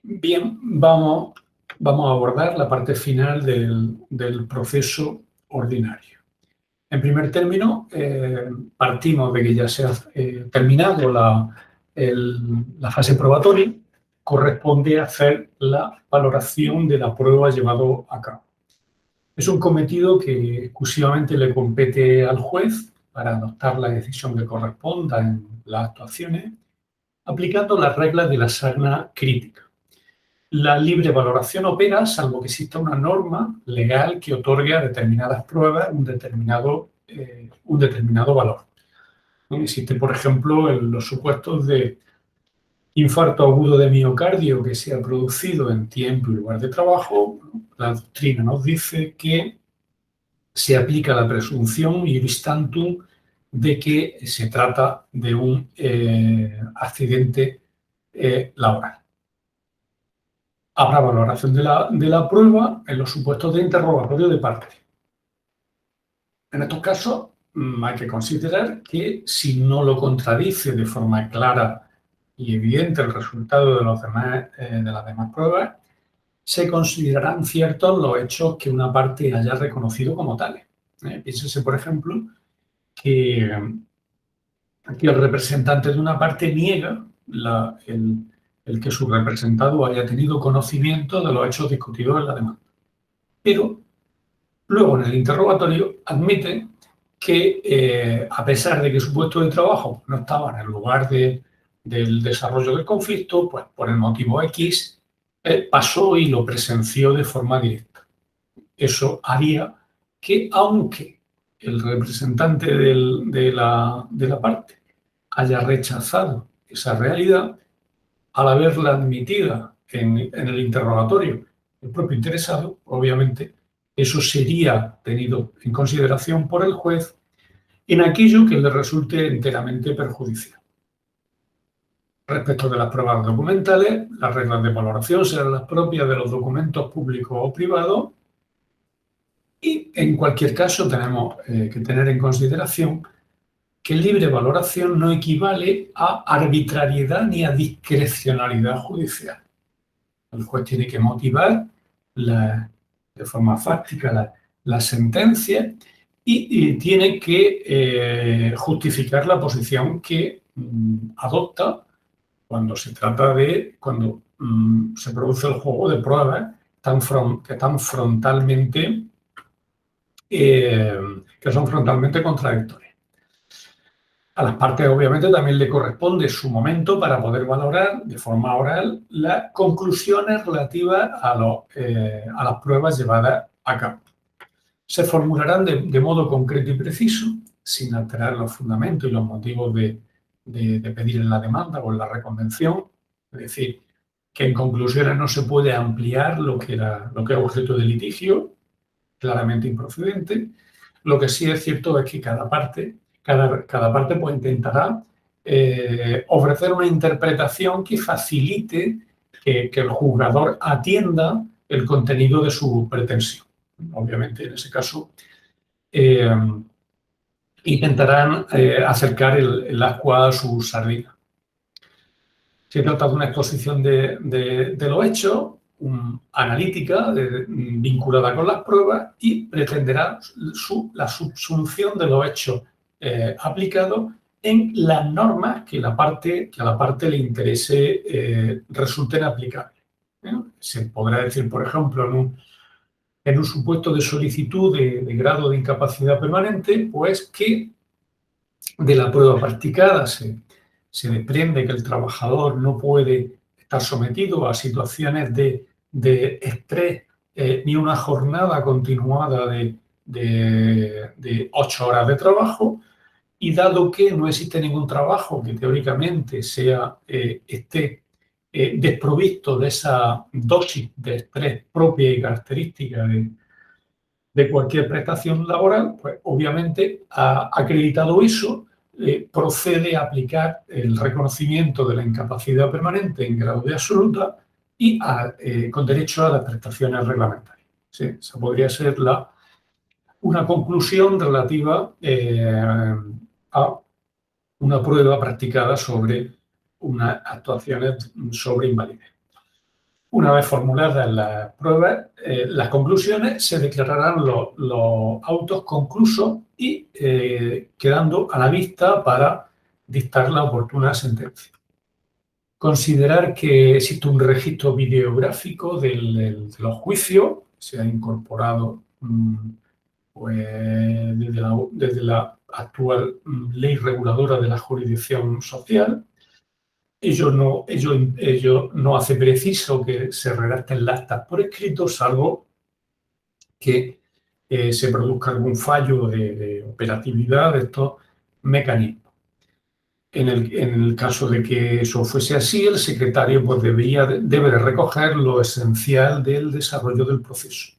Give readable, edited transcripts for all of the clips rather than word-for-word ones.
Bien, vamos a abordar la parte final del proceso ordinario. En primer término, partimos de que ya se ha terminado la fase probatoria, corresponde hacer la valoración de la prueba llevado a cabo. Es un cometido que exclusivamente le compete al juez para adoptar la decisión que corresponda en las actuaciones, aplicando las reglas de la sana crítica. La libre valoración opera salvo que exista una norma legal que otorgue a determinadas pruebas un determinado valor. Existe, por ejemplo, en los supuestos de infarto agudo de miocardio que se ha producido en tiempo y lugar de trabajo. La doctrina nos dice que se aplica la presunción iuris tantum de que se trata de un accidente laboral. Habrá valoración de la prueba en los supuestos de interrogatorio de parte. En estos casos, hay que considerar que si no lo contradice de forma clara y evidente el resultado de las demás pruebas, se considerarán ciertos los hechos que una parte haya reconocido como tales. Piénsese, por ejemplo, que el representante de una parte niega el que su representado haya tenido conocimiento de los hechos discutidos en la demanda. Pero luego en el interrogatorio admite que a pesar de que su puesto de trabajo no estaba en el lugar del desarrollo del conflicto, pues por el motivo X pasó y lo presenció de forma directa. Eso haría que, aunque el representante de la parte haya rechazado esa realidad, al haberla admitida en el interrogatorio el propio interesado, obviamente, eso sería tenido en consideración por el juez en aquello que le resulte enteramente perjudicial. Respecto de las pruebas documentales, las reglas de valoración serán las propias de los documentos públicos o privados y, en cualquier caso, tenemos que tener en consideración que libre valoración no equivale a arbitrariedad ni a discrecionalidad judicial. El juez tiene que motivar de forma fáctica la sentencia y tiene que justificar la posición que adopta cuando se trata cuando se produce el juego de pruebas que son frontalmente contradictorias. A las partes, obviamente, también le corresponde su momento para poder valorar de forma oral las conclusiones relativas a las pruebas llevadas a cabo. Se formularán de modo concreto y preciso, sin alterar los fundamentos y los motivos de pedir en la demanda o en la reconvención. Es decir, que en conclusiones no se puede ampliar lo que es objeto de litigio, claramente improcedente. Lo que sí es cierto es que cada parte pues intentará ofrecer una interpretación que facilite que el juzgador atienda el contenido de su pretensión. Obviamente, en ese caso, intentarán acercar el ascua a su sardina. Se trata de una exposición de los hechos, analítica, vinculada con las pruebas, y pretenderá la subsunción de los hechos aplicados en las normas que a la parte le interese resulten aplicables. Se podrá decir, por ejemplo, en un supuesto de solicitud de grado de incapacidad permanente, pues que de la prueba practicada se desprende que el trabajador no puede estar sometido a situaciones de estrés ni una jornada continuada de 8 horas de trabajo, y dado que no existe ningún trabajo que teóricamente esté desprovisto de esa dosis de estrés propia y característica de cualquier prestación laboral, pues obviamente, acreditado eso, procede a aplicar el reconocimiento de la incapacidad permanente en grado de absoluta y con derecho a las prestaciones reglamentarias. Sí, esa podría ser una conclusión relativa a una prueba practicada sobre unas actuaciones sobre invalidez. Una vez formuladas las pruebas, las conclusiones, se declararán los autos conclusos y quedando a la vista para dictar la oportuna sentencia. Considerar que existe un registro videográfico de los juicios, se ha incorporado pues, desde la actual ley reguladora de la jurisdicción social. Ello no hace preciso que se redacten las actas por escrito, salvo que se produzca algún fallo de operatividad de estos mecanismos. En el caso de que eso fuese así, el secretario pues, debe de recoger lo esencial del desarrollo del proceso: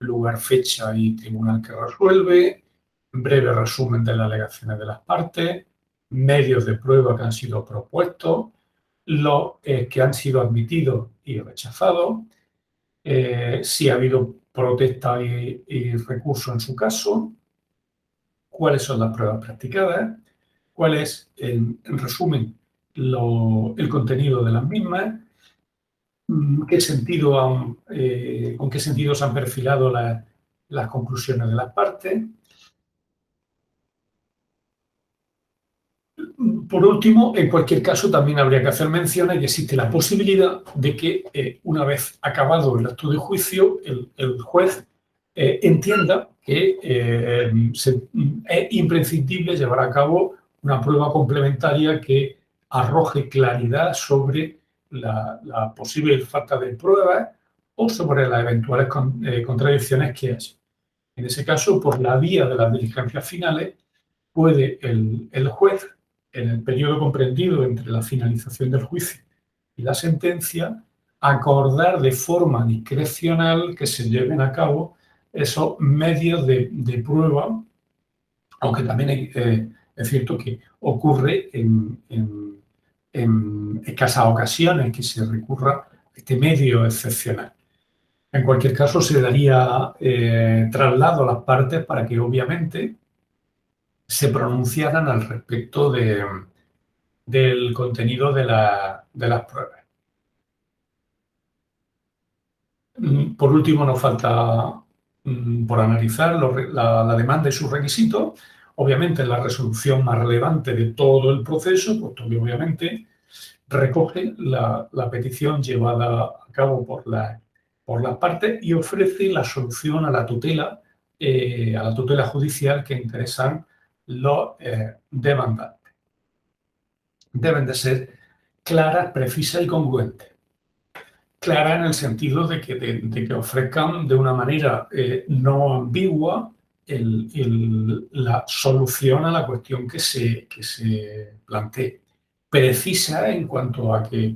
lugar, fecha y tribunal que resuelve, breve resumen de las alegaciones de las partes, medios de prueba que han sido propuestos, los que han sido admitidos y rechazados, si ha habido protesta y recurso en su caso, cuáles son las pruebas practicadas, cuál es, en resumen, el contenido de las mismas, con qué sentido se han perfilado las conclusiones de las partes. Por último, en cualquier caso, también habría que hacer mención de que existe la posibilidad de que, una vez acabado el acto de juicio, el juez entienda que es imprescindible llevar a cabo una prueba complementaria que arroje claridad sobre la posible falta de pruebas o sobre las eventuales contradicciones que haya. En ese caso, por la vía de las diligencias finales, puede el juez, en el periodo comprendido entre la finalización del juicio y la sentencia, acordar de forma discrecional que se lleven a cabo esos medios de prueba, aunque también es cierto que ocurre en escasas ocasiones que se recurra a este medio excepcional. En cualquier caso, se daría traslado a las partes para que obviamente se pronunciaran al respecto del contenido de las pruebas. Por último, nos falta por analizar la demanda y sus requisitos. Obviamente, la resolución más relevante de todo el proceso, puesto que obviamente recoge la petición llevada a cabo por las partes y ofrece la solución a la tutela judicial que interesan los demandantes. Deben de ser claras, precisas y congruentes. Claras en el sentido de que ofrezcan de una manera no ambigua la solución a la cuestión que se plantee. Precisa en cuanto a que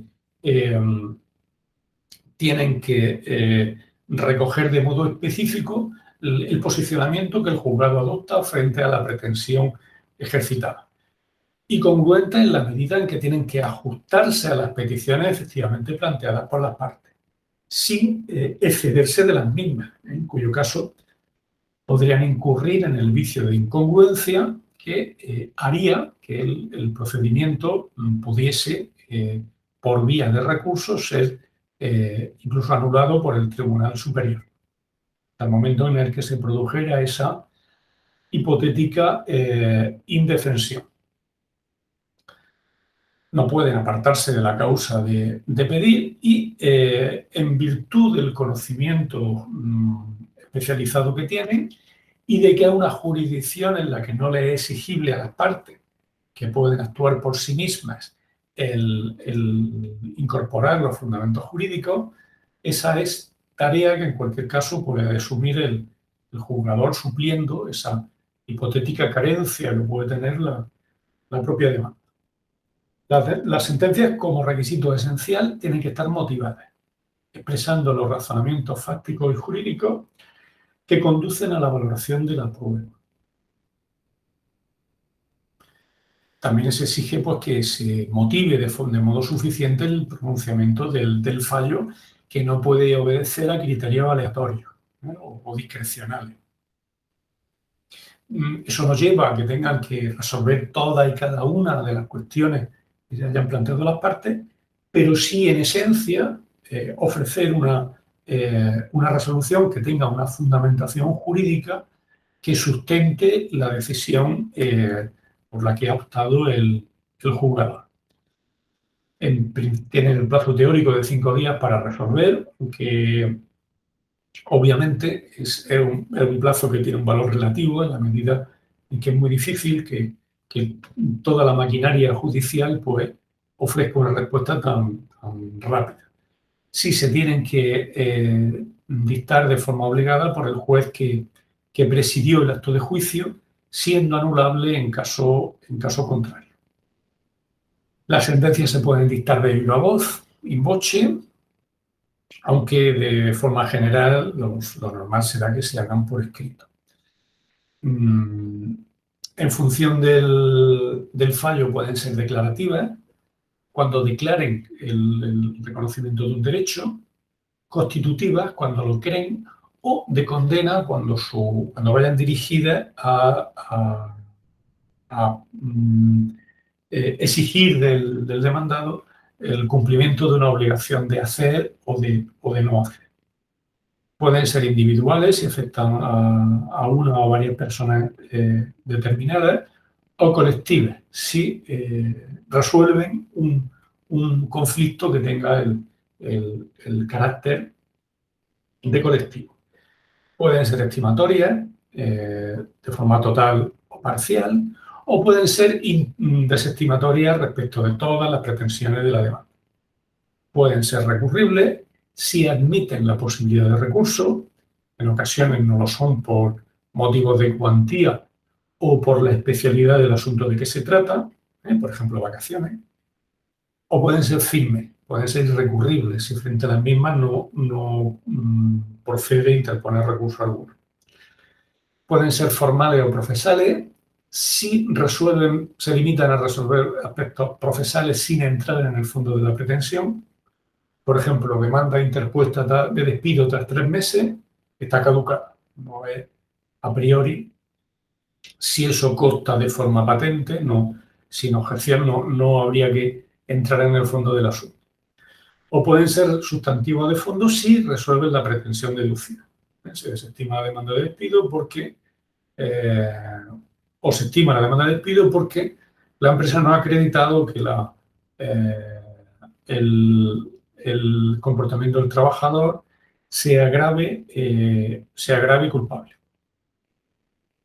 tienen que recoger de modo específico el posicionamiento que el juzgado adopta frente a la pretensión ejercitada. Y congruente en la medida en que tienen que ajustarse a las peticiones efectivamente planteadas por las partes, sin excederse de las mismas, en cuyo caso podrían incurrir en el vicio de incongruencia que haría que el procedimiento pudiese, por vía de recursos, ser incluso anulado por el Tribunal Superior, hasta el momento en el que se produjera esa hipotética indefensión. No pueden apartarse de la causa de pedir y, en virtud del conocimiento especializado que tienen y de que hay una jurisdicción en la que no le es exigible a las partes, que pueden actuar por sí mismas, el incorporar los fundamentos jurídicos, esa es tarea que en cualquier caso puede asumir el juzgador, supliendo esa hipotética carencia que puede tener la propia demanda. Las sentencias, como requisito esencial, tienen que estar motivadas, expresando los razonamientos fácticos y jurídicos que conducen a la valoración de la prueba. También se exige pues, que se motive de modo suficiente el pronunciamiento del fallo, que no puede obedecer a criterios aleatorios, ¿no? o discrecionales. Eso nos lleva a que tengan que resolver todas y cada una de las cuestiones que se hayan planteado las partes, pero sí, en esencia, ofrecer una resolución que tenga una fundamentación jurídica que sustente la decisión por la que ha optado el juzgador. Tienen el plazo teórico de 5 días para resolver, que obviamente es un plazo que tiene un valor relativo en la medida en que es muy difícil que toda la maquinaria judicial pues, ofrezca una respuesta tan rápida. Sí se tienen que dictar de forma obligada por el juez que presidió el acto de juicio, siendo anulable en caso contrario. Las sentencias se pueden dictar de viva voz, in voce, aunque de forma general lo normal será que se hagan por escrito. En función del fallo pueden ser declarativas, cuando declaren el reconocimiento de un derecho, constitutivas cuando lo creen, o de condena cuando vayan dirigidas a exigir del demandado el cumplimiento de una obligación de hacer o de no hacer. Pueden ser individuales si afectan a una o varias personas determinadas, o colectivas si resuelven un conflicto que tenga el carácter de colectivo. Pueden ser estimatorias de forma total o parcial, o pueden ser desestimatorias respecto de todas las pretensiones de la demanda. Pueden ser recurribles si admiten la posibilidad de recurso, en ocasiones no lo son por motivos de cuantía o por la especialidad del asunto de que se trata, por ejemplo, vacaciones, o pueden ser firmes, pueden ser irrecurribles si frente a las mismas no procede interponer recurso alguno. Pueden ser formales o procesales si se limitan a resolver aspectos procesales sin entrar en el fondo de la pretensión. Por ejemplo, demanda interpuesta de despido tras 3 meses está caducada. No es a priori, si eso consta de forma patente, sin ejercer, no habría que entrar en el fondo del asunto. O pueden ser sustantivos de fondo si resuelven la pretensión deducida. Se desestima la demanda de despido porque o se estima la demanda de despido porque la empresa no ha acreditado que el comportamiento del trabajador sea grave y culpable.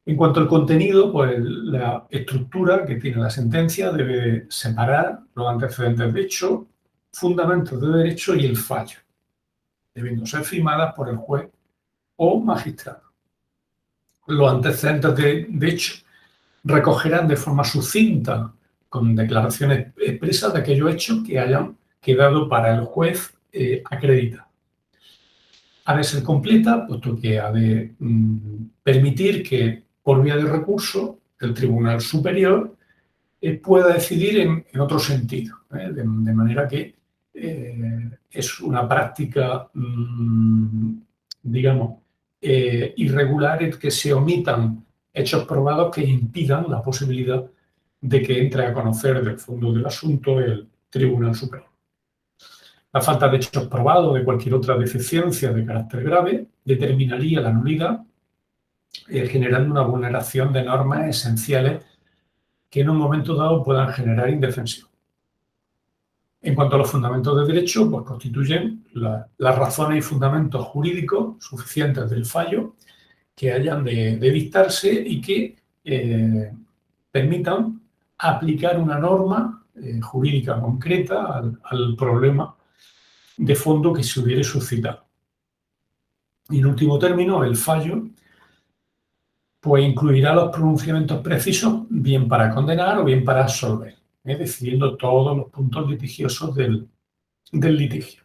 En cuanto al contenido, pues la estructura que tiene la sentencia debe separar los antecedentes de hecho, fundamentos de derecho y el fallo, debiendo ser firmadas por el juez o magistrado. Los antecedentes de hecho recogerán de forma sucinta, con declaraciones expresas de aquellos hechos que hayan quedado para el juez acreditado. Ha de ser completa, puesto que ha de permitir que, por vía de recurso, el Tribunal Superior pueda decidir en otro sentido, de manera que es una práctica, digamos, irregular el que se omitan hechos probados que impidan la posibilidad de que entre a conocer del fondo del asunto el Tribunal Superior. La falta de hechos probados o de cualquier otra deficiencia de carácter grave determinaría la nulidad, generando una vulneración de normas esenciales que en un momento dado puedan generar indefensión. En cuanto a los fundamentos de derecho, pues constituyen las razones y fundamentos jurídicos suficientes del fallo que hayan de dictarse y que permitan aplicar una norma jurídica concreta al problema de fondo que se hubiere suscitado. Y en último término, el fallo pues incluirá los pronunciamientos precisos bien para condenar o bien para absolver, decidiendo todos los puntos litigiosos del litigio.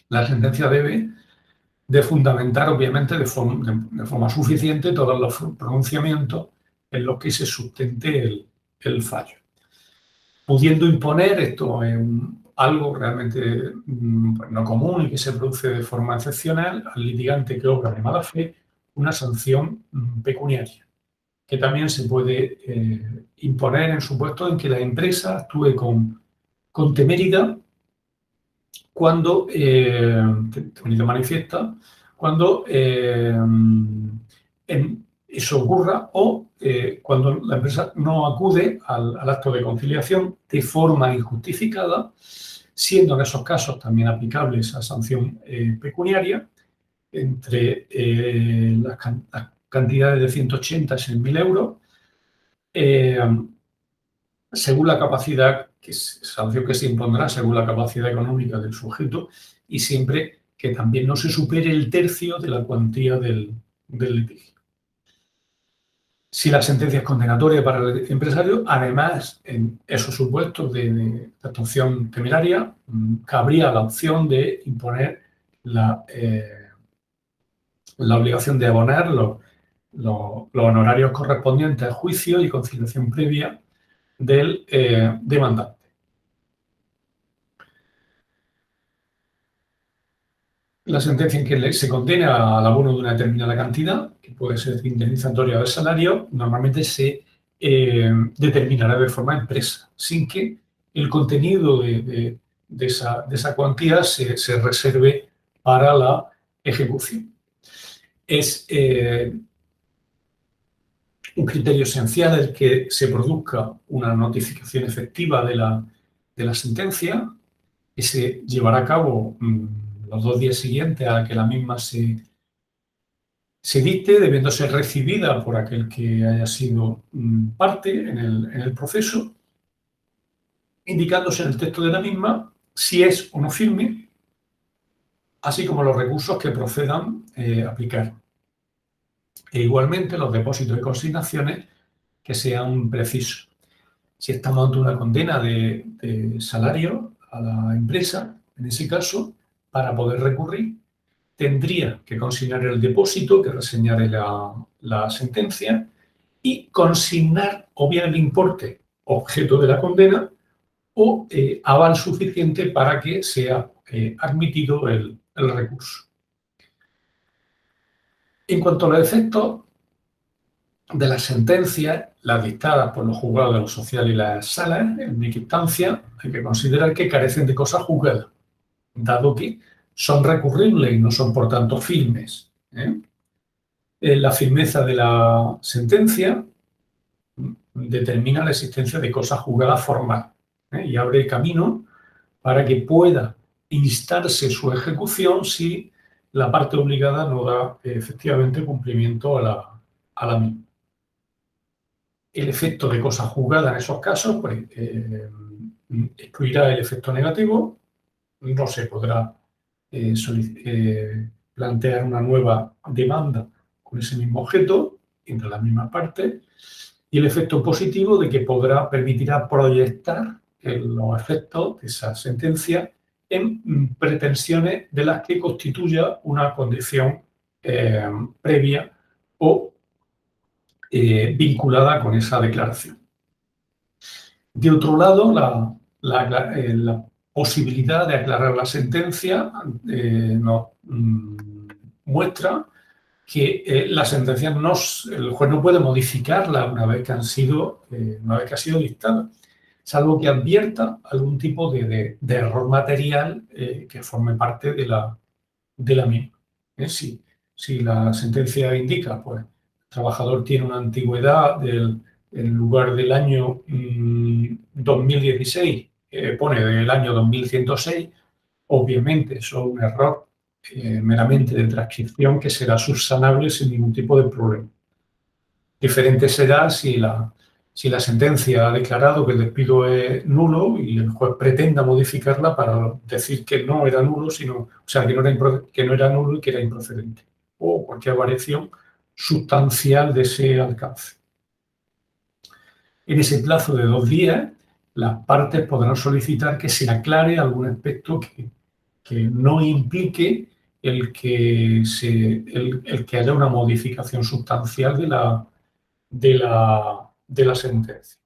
La sentencia debe de fundamentar, obviamente, de forma suficiente todos los pronunciamientos en los que se sustente el fallo. Pudiendo imponer, esto es algo realmente no común y que se produce de forma excepcional, al litigante que obra de mala fe, una sanción pecuniaria, que también se puede imponer en supuesto en que la empresa actúe con temeridad cuando te manifiesta cuando eso ocurra o cuando la empresa no acude al acto de conciliación de forma injustificada, siendo en esos casos también aplicable esa sanción pecuniaria entre las cantidades de 180 y 6.000 euros, según la capacidad, sanción que se impondrá según la capacidad económica del sujeto y siempre que también no se supere el tercio de la cuantía del litigio. Si la sentencia es condenatoria para el empresario, además, en esos supuestos de actuación temeraria, cabría la opción de imponer la obligación de abonar los honorarios correspondientes al juicio y conciliación previa del demandante. La sentencia en que se condena al abono de una determinada cantidad, que puede ser indemnizatoria del salario, normalmente se determinará de forma expresa, sin que el contenido de esa cuantía se reserve para la ejecución. Es un criterio esencial el que se produzca una notificación efectiva de la sentencia, que se llevará a cabo los 2 días siguientes a que la misma se dicte, debiendo ser recibida por aquel que haya sido parte en el proceso, indicándose en el texto de la misma si es o no firme, así como los recursos que procedan a aplicar. E igualmente los depósitos y consignaciones que sean precisos. Si estamos ante una condena de salario a la empresa, en ese caso, para poder recurrir, tendría que consignar el depósito que reseñare la sentencia y consignar o bien el importe objeto de la condena o aval suficiente para que sea admitido el recurso. En cuanto a los efectos de las sentencias, las dictadas por los juzgados de lo social y las salas, en única instancia, hay que considerar que carecen de cosa juzgada, dado que son recurribles y no son, por tanto, firmes. La firmeza de la sentencia determina la existencia de cosa juzgada formal y abre camino para que pueda instarse su ejecución si la parte obligada no da efectivamente cumplimiento a la misma. El efecto de cosa juzgada en esos casos pues, excluirá el efecto negativo, no se podrá plantear una nueva demanda con ese mismo objeto entre las mismas partes, y el efecto positivo de que permitirá proyectar los efectos de esa sentencia en pretensiones de las que constituya una condición previa o vinculada con esa declaración. De otro lado, la posibilidad de aclarar la sentencia nos muestra que la sentencia el juez no puede modificarla una vez que ha sido dictada, salvo que advierta algún tipo de error material que forme parte de la misma. Si la sentencia indica, pues, el trabajador tiene una antigüedad en lugar del año 2016, pone del año 2106, obviamente eso es un error meramente de transcripción que será subsanable sin ningún tipo de problema. Diferente será si la sentencia ha declarado que el despido es nulo y el juez pretenda modificarla para decir que no era nulo, que no era nulo y que era improcedente, o cualquier variación sustancial de ese alcance. En ese plazo de 2 días, las partes podrán solicitar que se aclare algún aspecto que no implique el que haya una modificación sustancial de la sentencia.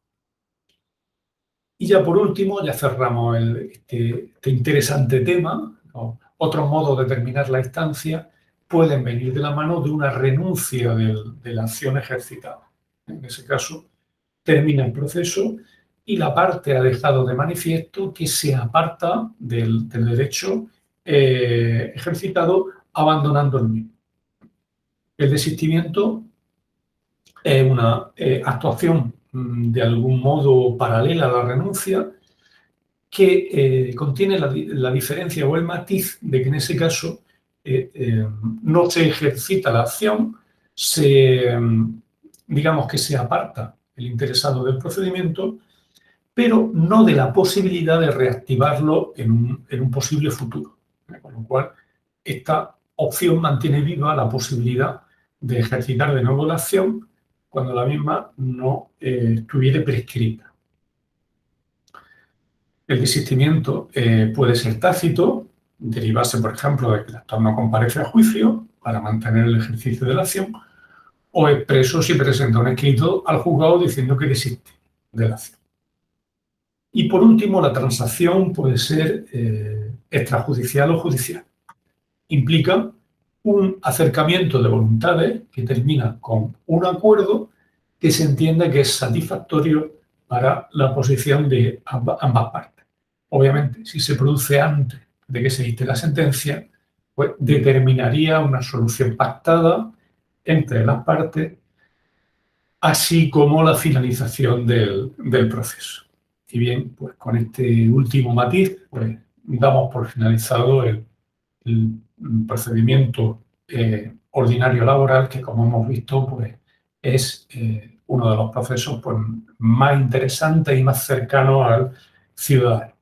Y ya por último, ya cerramos este interesante tema, ¿no? Otros modos de determinar la instancia pueden venir de la mano de una renuncia de la acción ejercitada. En ese caso, termina el proceso y la parte ha dejado de manifiesto que se aparta del derecho ejercitado abandonando el mismo. El desistimiento es una actuación de algún modo paralela a la renuncia que contiene la diferencia o el matiz de que en ese caso no se ejercita la acción, digamos que se aparta el interesado del procedimiento, pero no de la posibilidad de reactivarlo en un posible futuro. Con lo cual, esta opción mantiene viva la posibilidad de ejercitar de nuevo la acción cuando la misma no estuviera prescrita. El desistimiento puede ser tácito, derivarse, por ejemplo, de que el actor no comparece a juicio para mantener el ejercicio de la acción, o expreso si presenta un escrito al juzgado diciendo que desiste de la acción. Y por último, la transacción puede ser extrajudicial o judicial. Implica un acercamiento de voluntades que termina con un acuerdo que se entiende que es satisfactorio para la posición de ambas partes. Obviamente, si se produce antes de que se dicte la sentencia, pues determinaría una solución pactada entre las partes, así como la finalización del proceso. Y bien, pues con este último matiz, pues damos por finalizado el procedimiento ordinario laboral, que como hemos visto, pues es uno de los procesos pues, más interesantes y más cercanos al ciudadano.